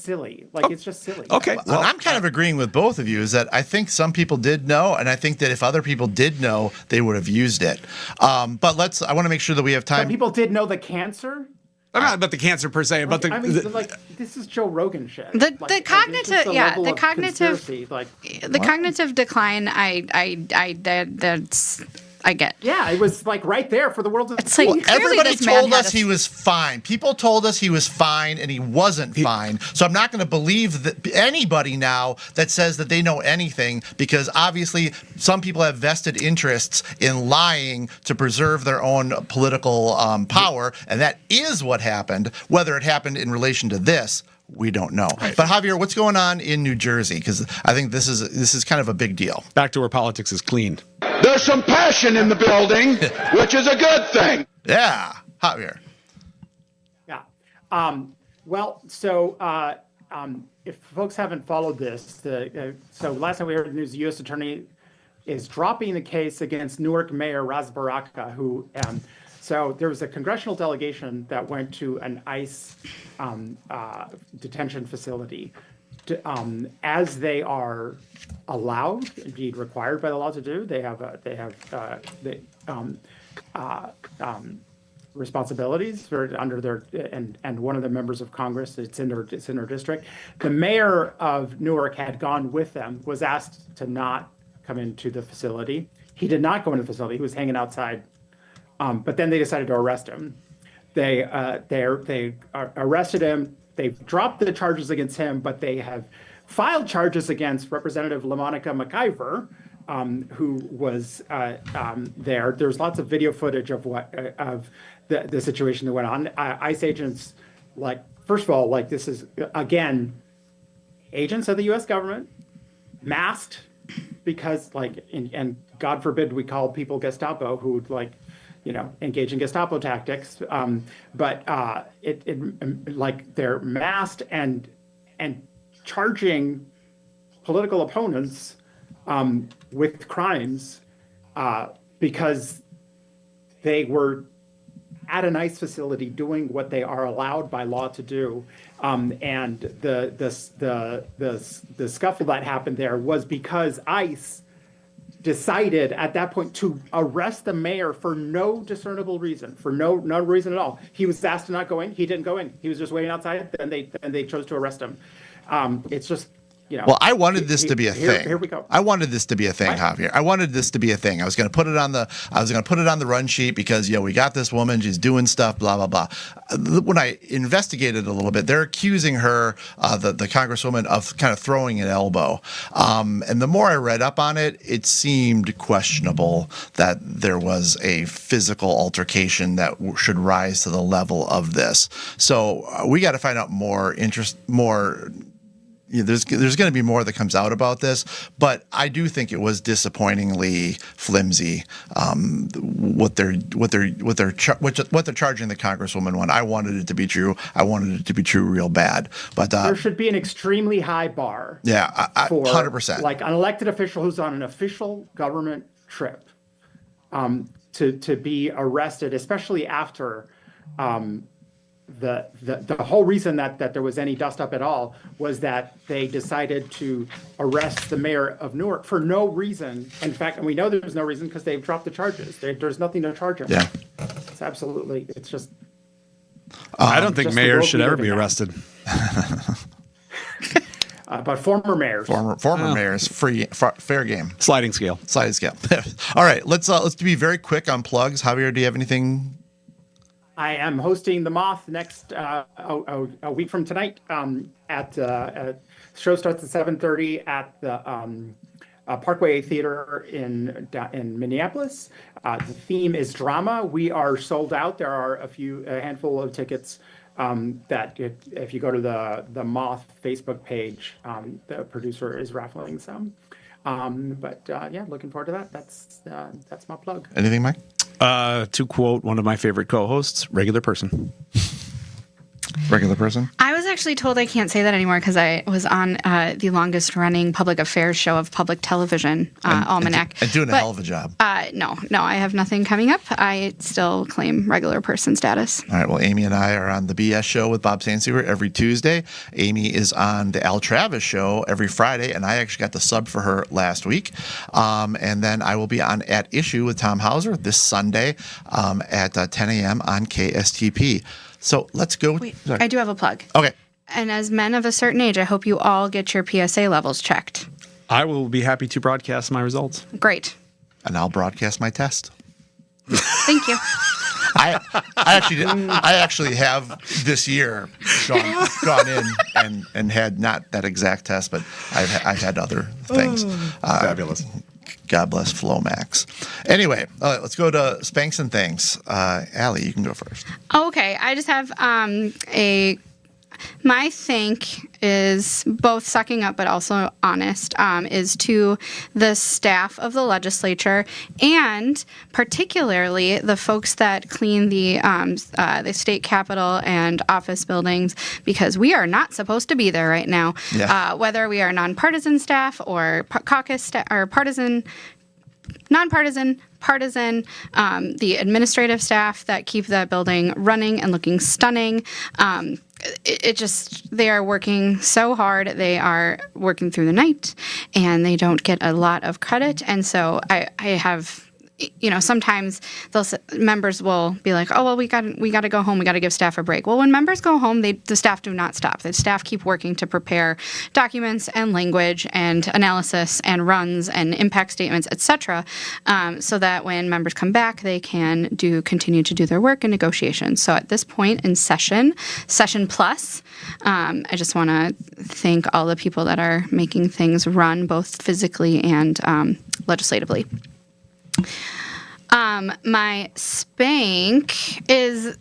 silly. It's just silly. Okay, well, I'm kind of agreeing with both of you. Is that I think some people did know, and I think that if other people did know, they would have used it. But I want to make sure that we have time. Some people did know the cancer. I'm not about the cancer per se, but I mean, like this is Joe Rogan shit. The Like, cognitive- this is yeah, level the of cognitive- conspiracy, like. The cognitive decline, that's I get. Yeah, it was like right there for the world to It's like- see. Clearly Everybody this man told had us a- he was fine. People told us he was fine, and he wasn't fine. So I'm not going to believe that anybody now that says that they know anything, because obviously some people have vested interests in lying to preserve their own political power, and that is what happened. Whether it happened in relation to this, we don't know. But Javier, what's going on in New Jersey? Because I think this is kind of a big deal. back to where politics is clean. There's some passion in the building, which is a good thing. Yeah, Javier. Yeah. Well, so if folks haven't followed this, so last time we heard the news, the U.S. Attorney is dropping the case against Newark Mayor Ras Baraka, who. So there was a congressional delegation that went to an ICE detention facility, as they are allowed, indeed required by the law to do. They have responsibilities under their and one of the members of Congress. It's in their district. The mayor of Newark had gone with them. Was asked to not come into the facility. He did not go into the facility. He was hanging outside. But then they decided to arrest him. They arrested him. They've dropped the charges against him, but they have filed charges against Representative LaMonica McIver, who was there. There's lots of video footage of the situation that went on. ICE agents, first of all, this is again agents of the U.S. government, masked, because and God forbid we call people Gestapo who engage in Gestapo tactics. But they're masked and charging political opponents with crimes because they were at an ICE facility doing what they are allowed by law to do. And the scuffle that happened there was because ICE decided at that point to arrest the mayor for no discernible reason, for no reason at all. He was asked to not go in. He didn't go in. He was just waiting outside, and they chose to arrest him. It's just, Well, I wanted this to be a thing. Here we go. I wanted this to be a thing, Javier. I wanted this to be a thing. I was going to put it on the run sheet because we got this woman. She's doing stuff. Blah blah blah. When I investigated a little bit, they're accusing her, the congresswoman, of kind of throwing an elbow. And the more I read up on it, it seemed questionable that there was a physical altercation that should rise to the level of this. So we got to find out more. There's going to be more that comes out about this, but I do think it was disappointingly flimsy. What they're charging the congresswoman on. I wanted it to be true. I wanted it to be true real bad. But there should be an extremely high bar. Yeah, for 100%. Like an elected official who's on an official government trip, to be arrested, especially after. The whole reason that there was any dust up at all was that they decided to arrest the mayor of Newark for no reason. In fact, and we know there's no reason because they've dropped the charges. There's nothing to charge him. Yeah. It's just. I don't think just the mayors world should we ever live be in now. arrested. But former mayors. Former mayors, fair game. Sliding scale. Sliding scale. All right, let's be very quick on plugs. Javier, do you have anything? I am hosting the Moth next a week from tonight. Show starts at 7:30 at the Parkway Theater in Minneapolis. The theme is drama. We are sold out. There are a handful of tickets that if you go to the Moth Facebook page, the producer is raffling some. Looking forward to that. That's my plug. Anything, Mike? To quote one of my favorite co-hosts, regular person. Regular person? I was actually told I can't say that anymore because I was on the longest running public affairs show of public television, Almanac. And doing a hell of a job. No, I have nothing coming up. I still claim regular person status. All right. Well, Amy and I are on the BS show with Bob Sansevier every Tuesday. Amy is on the Al Travis show every Friday, and I actually got the sub for her last week. And then I will be on At Issue with Tom Hauser this Sunday at 10 a.m. on KSTP. So let's go. Wait, Sorry. I do have a plug. Okay. And as men of a certain age, I hope you all get your PSA levels checked. I will be happy to broadcast my results. Great. And I'll broadcast my test. Thank you. I actually have this year gone in and had not that exact test, but I've had other things. Fabulous. God bless Flomax. Anyway, let's go to Spanks and Things. Allie, you can go first. Okay, I just have my think is both sucking up but also honest, is to the staff of the legislature and particularly the folks that clean the state capitol and office buildings, because we are not supposed to be there right now. Yeah. Whether we are nonpartisan staff or caucus staff or nonpartisan, partisan, the administrative staff that keep that building running and looking stunning. They are working so hard. They are working through the night, and they don't get a lot of credit. And so I have, sometimes those members will be like, oh, well, we got to go home. We got to give staff a break. Well, when members go home, the staff do not stop. The staff keep working to prepare documents and language and analysis and runs and impact statements, etc., so that when members come back, they can continue to do their work and negotiations. So at this point in session plus, I just want to thank all the people that are making things run both physically and legislatively. My spank is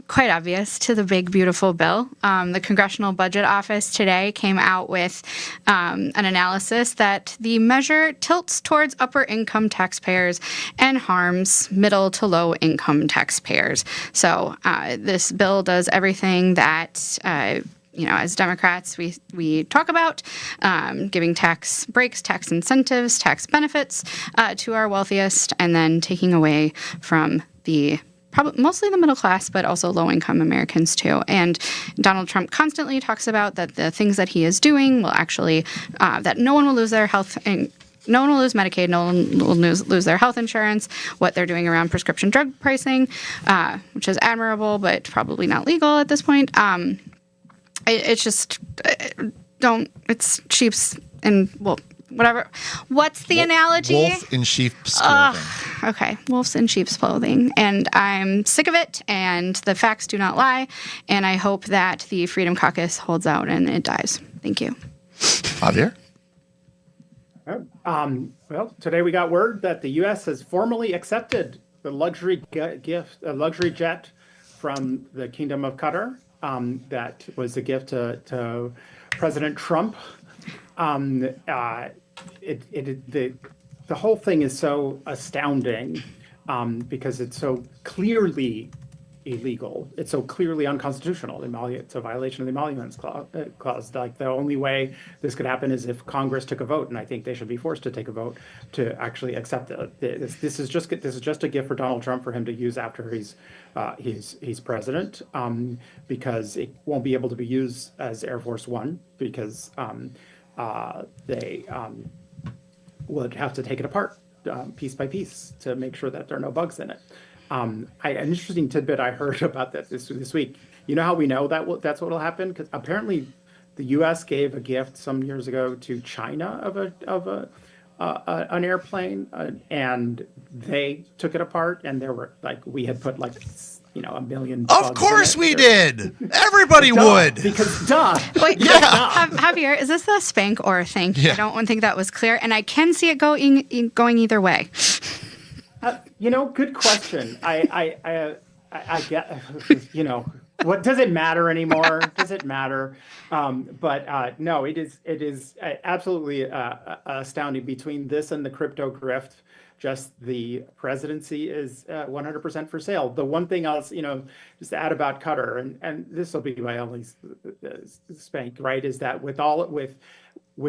quite obvious to the big, beautiful bill. The Congressional Budget Office today came out with an analysis that the measure tilts towards upper income taxpayers and harms middle to low income taxpayers. So this bill does everything that as Democrats, we talk about giving tax breaks, tax incentives, tax benefits to our wealthiest, and then taking away from mostly the middle class, but also low-income Americans too. And Donald Trump constantly talks about that the things that he is doing will actually that no one will lose their health and no one will lose Medicaid, no one will lose their health insurance, what they're doing around prescription drug pricing, which is admirable, but probably not legal at this point. It's just it's sheep's and whatever. What's the analogy? Wolf in sheep's clothing. Okay, wolves in sheep's clothing. And I'm sick of it, and the facts do not lie, and I hope that the Freedom Caucus holds out and it dies. Thank you. Javier? Well, today we got word that the U.S. has formally accepted the luxury jet from the Kingdom of Qatar. That was a gift to President Trump. The whole thing is so astounding because it's so clearly illegal. It's so clearly unconstitutional. It's a violation of the Emoluments Clause. Like, the only way this could happen is if Congress took a vote, and I think they should be forced to take a vote to actually accept it. This is just a gift for Donald Trump for him to use after he's president, because it won't be able to be used as Air Force One because they would have to take it apart piece by piece to make sure that there are no bugs in it. An interesting tidbit I heard about that this week. You know how we know that's what will happen? Because apparently, the U.S. gave a gift some years ago to China of an airplane, and they took it apart, and there were we had put a million. Of course we did. Everybody would. Because duh. Wait, Yeah. Javier, is this a spank or a thank? Yeah. I don't think that was clear, and I can see it going either way. Good question. I get, what does it matter anymore? Does it matter? No, it is absolutely astounding. Between this and the crypto grift, just the presidency is 100% for sale. The one thing else, just to add about Qatar, and this will be my only spank, right, is that with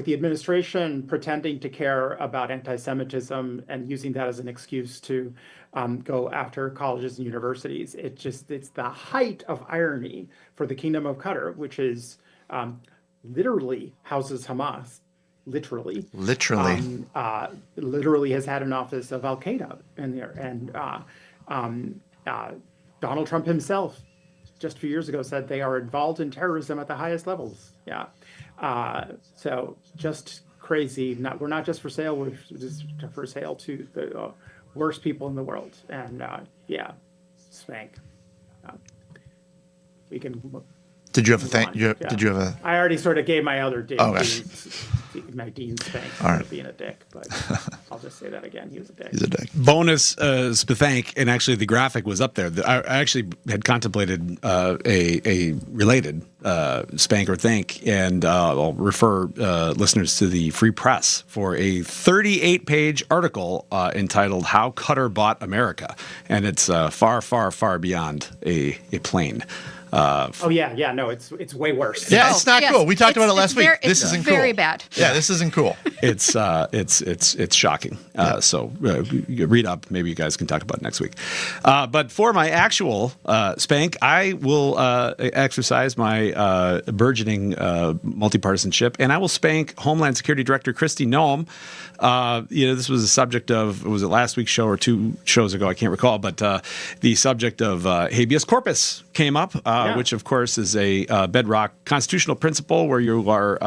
the administration pretending to care about anti-Semitism and using that as an excuse to go after colleges and universities, it's the height of irony for the Kingdom of Qatar, which is literally houses Hamas, literally has had an office of Al Qaeda in there, and Donald Trump himself just a few years ago said they are involved in terrorism at the highest levels. Yeah. So just crazy. We're not just for sale. We're just for sale to the worst people in the world. And yeah, spank. We can. Did you have a move thank? on. Did you have a? I already sort of gave my other dick. Okay. My Dean spank All right. for being a dick, but I'll just say that again. He was a dick. He's a dick. Bonus thank, and actually the graphic was up there. I actually had contemplated a related spank or thank, and I'll refer listeners to the Free Press for a 38-page article entitled "How Qatar Bought America," and it's far, far, far beyond a plane. Oh yeah, no, it's way worse. Yeah, it's not yes. cool. We talked about it It's last week. This isn't cool. very bad. Yeah, this isn't cool. It's shocking. So read up. Maybe you guys can talk about it next week. But for my actual spank, I will exercise my burgeoning multipartisanship, and I will spank Homeland Security Director Kristi Noem. This was a subject of, was it last week's show or 2 shows ago? I can't recall, but the subject of habeas corpus came up, which of course is a bedrock constitutional principle where you are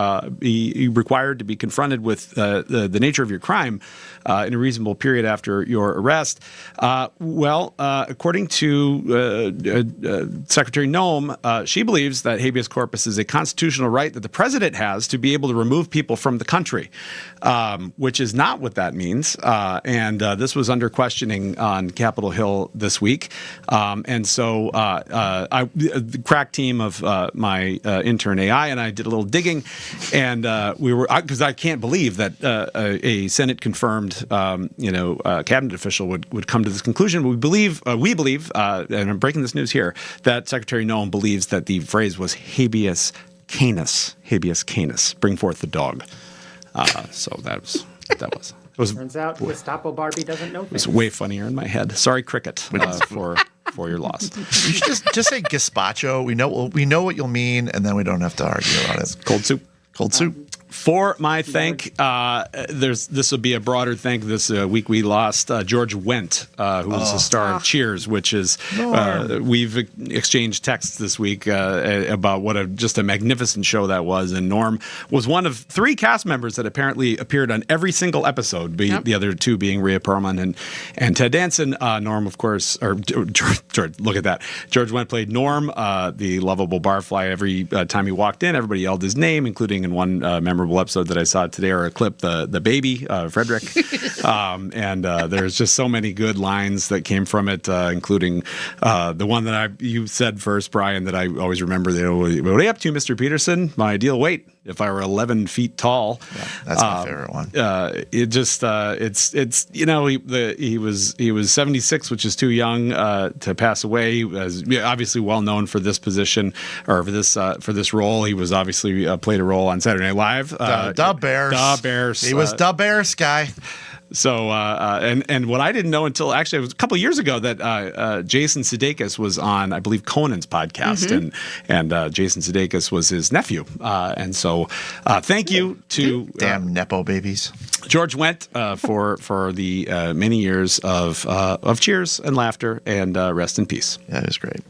required to be confronted with the nature of your crime in a reasonable period after your arrest. According to Secretary Noem, she believes that habeas corpus is a constitutional right that the president has to be able to remove people from the country, which is not what that means. And this was under questioning on Capitol Hill this week. And so the crack team of my intern AI and I did a little digging, and we were, because I can't believe that a Senate confirmed cabinet official would come to this conclusion. We believe, and I'm breaking this news here, that Secretary Noem believes that the phrase was habeas canis, bring forth the dog. So that was. It was Turns out Gestapo Barbie doesn't know It was things. way funnier in my head. Sorry, Cricket, for your loss. You should just say gazpacho. We know what you'll mean, and then we don't have to argue about it. Cold soup. Cold soup. For my thank, this will be a broader thank. This week we lost George Wendt, who was the star of Cheers, which is we've exchanged texts this week about what just a magnificent show that was. And Norm was one of 3 cast members that apparently appeared on every single episode. The other 2 being Rhea Perlman and Ted Danson. Norm, of course, or George. Look at that. George Wendt played Norm, the lovable barfly. Every time he walked in, everybody yelled his name, including in one memorable episode that I saw today, or a clip, the baby, Frederick. And there's just so many good lines that came from it, including the one that you said first, Brian, that I always remember. What are you up to, Mr. Peterson? My ideal weight, if I were 11 feet tall. Yeah, that's my favorite one. It just he was 76, which is too young to pass away. He was obviously well known for this position, or for this role. He was obviously played a role on Saturday Night Live. The Bears. The Bears. He was the Bears guy. So, and what I didn't know until actually it was a couple of years ago that Jason Sudeikis was on, I believe, Conan's podcast, and Jason Sudeikis was his nephew. And so, thank you to Damn Nepo babies. George Wendt for the many years of cheers and laughter, and rest in peace. Yeah, it was great.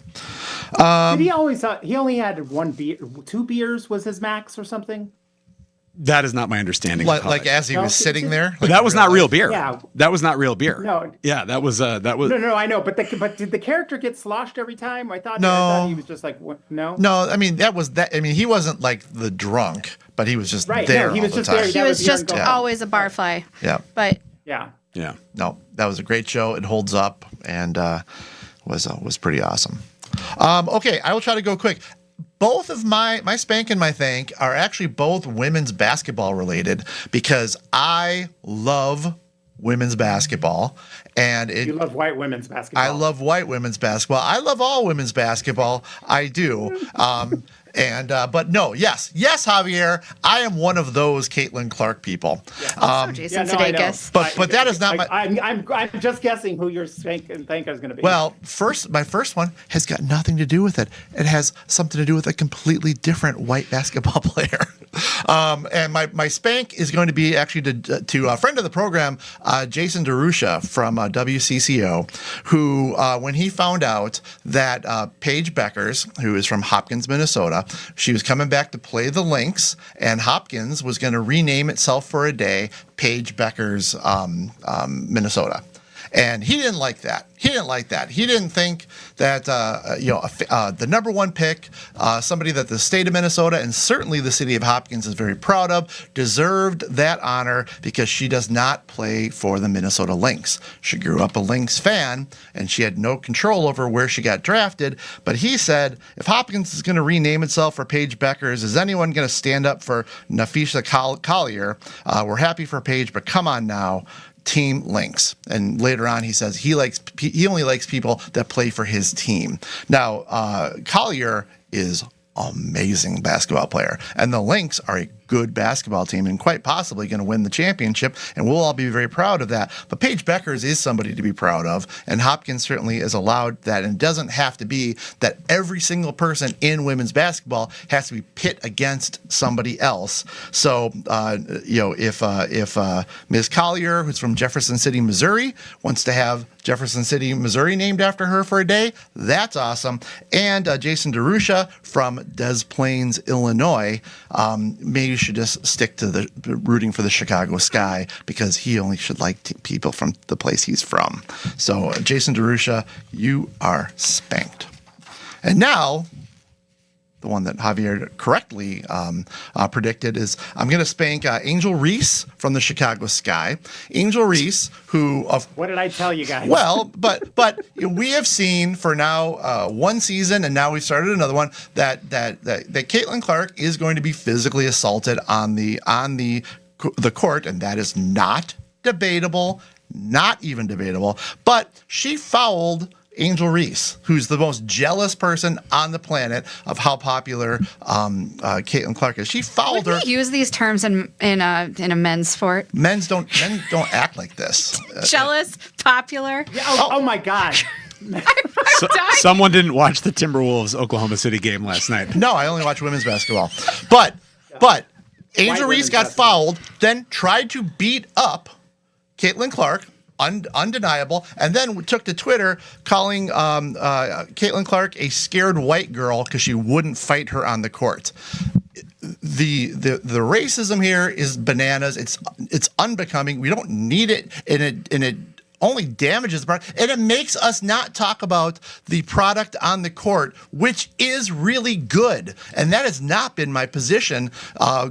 Did he always? He only had 1 beer, 2 beers was his max or something. That is not my understanding. Like as he was sitting there. But that was not real beer. Yeah. That was not real beer. No. Yeah, that was. No, I know, but did the character get sloshed every time? I thought he was just like, what? No. No, I mean that was that. I mean he wasn't like the drunk, but he was just Right, there no, he all was the just time. there. He That was was just the ongoing- always a barfly. Yeah. But Yeah. Yeah. No, that was a great show. It holds up and was pretty awesome. Okay, I will try to go quick. Both of my spank and my thank are actually both women's basketball related because I love women's basketball. And You love white women's basketball. I love white women's basketball. I love all women's basketball. I do. And but no, yes, Javier, I am one of those Caitlin Clark people. Jason I know. Sudeikis. But that is not my. I'm just guessing who your thinker is going to be. Well, my first one has got nothing to do with it. It has something to do with a completely different white basketball player. And my spank is going to be actually to a friend of the program, Jason DeRusha from WCCO, who when he found out that Paige Beckers, who is from Hopkins, Minnesota, she was coming back to play the Lynx, and Hopkins was going to rename itself for a day Paige Beckers, Minnesota. And he didn't like that. He didn't think that the number one pick, somebody that the state of Minnesota and certainly the city of Hopkins is very proud of, deserved that honor because she does not play for the Minnesota Lynx. She grew up a Lynx fan, and she had no control over where she got drafted. But he said, if Hopkins is going to rename itself for Paige Beckers, is anyone going to stand up for Nafisha Collier? We're happy for Paige, but come on now. Team Lynx. And later on, he says he only likes people that play for his team. Now, Collier is amazing basketball player, and the Lynx are a good basketball team and quite possibly going to win the championship, and we'll all be very proud of that. But Paige Beckers is somebody to be proud of, and Hopkins certainly is allowed that, and it doesn't have to be that every single person in women's basketball has to be pit against somebody else. So, if Ms. Collier, who's from Jefferson City, Missouri, wants to have Jefferson City, Missouri named after her for a day, that's awesome. And Jason DeRusha from Des Plaines, Illinois, maybe you should just stick to the rooting for the Chicago Sky because he only should like people from the place he's from. So, Jason DeRusha, you are spanked. And now, the one that Javier correctly predicted is I'm going to spank Angel Reese from the Chicago Sky. Angel Reese, who what did I tell you guys? Well, but we have seen for now one season, and now we've started another one that Caitlin Clark is going to be physically assaulted on the court, and that is not debatable, not even debatable. But she fouled Angel Reese, who's the most jealous person on the planet of how popular Caitlin Clark is. She fouled her. We use these terms in a men's sport. Men don't act like this. Jealous, popular. Yeah, oh my God. Someone didn't watch the Timberwolves Oklahoma City game last night. No, I only watch women's basketball. But Angel Reese got fouled, then tried to beat up Caitlin Clark. Undeniable, and then took to Twitter calling Caitlin Clark a scared white girl because she wouldn't fight her on the court. The racism here is bananas. It's unbecoming. We don't need it, and it only damages the product, and it makes us not talk about the product on the court, which is really good. And that has not been my position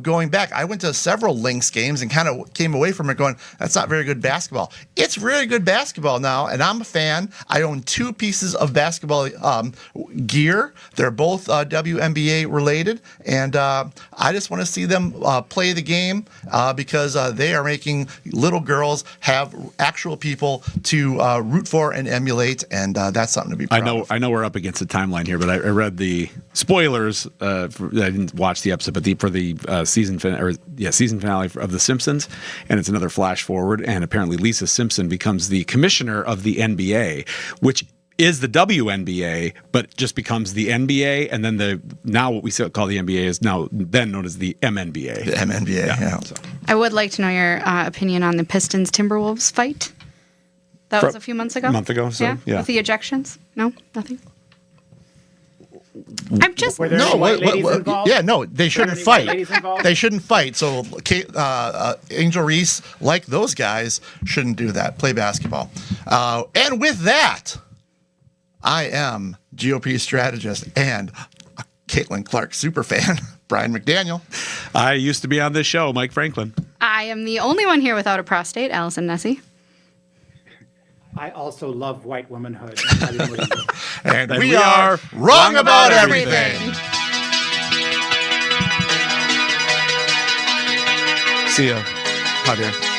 going back. I went to several Lynx games and kind of came away from it going, that's not very good basketball. It's really good basketball now, and I'm a fan. I own 2 pieces of basketball gear. They're both WNBA related, and I just want to see them play the game because they are making little girls have actual people to root for and emulate, and that's something to be proud of. I know we're up against the timeline here, but I read the spoilers. I didn't watch the episode, but for the season finale of The Simpsons, and it's another flash forward, and apparently Lisa Simpson becomes the commissioner of the NBA, which is the WNBA, but just becomes the NBA, and then now what we call the NBA is now then known as the MNBA. The MNBA, yeah. So. I would like to know your opinion on the Pistons Timberwolves fight. That was a few months ago. A month ago, so yeah. With the ejections? No, nothing. I'm just Were there any white ladies involved? Yeah, no, they shouldn't any white fight. ladies involved? They shouldn't fight. So Angel Reese, like those guys, shouldn't do that. Play basketball. And with that, I am GOP strategist and a Caitlin Clark superfan, Brian McDaniel. I used to be on this show, Mike Franklin. I am the only one here without a prostate, Allison Nessie. I also love white womanhood. And we are wrong about everything. See ya, Javier.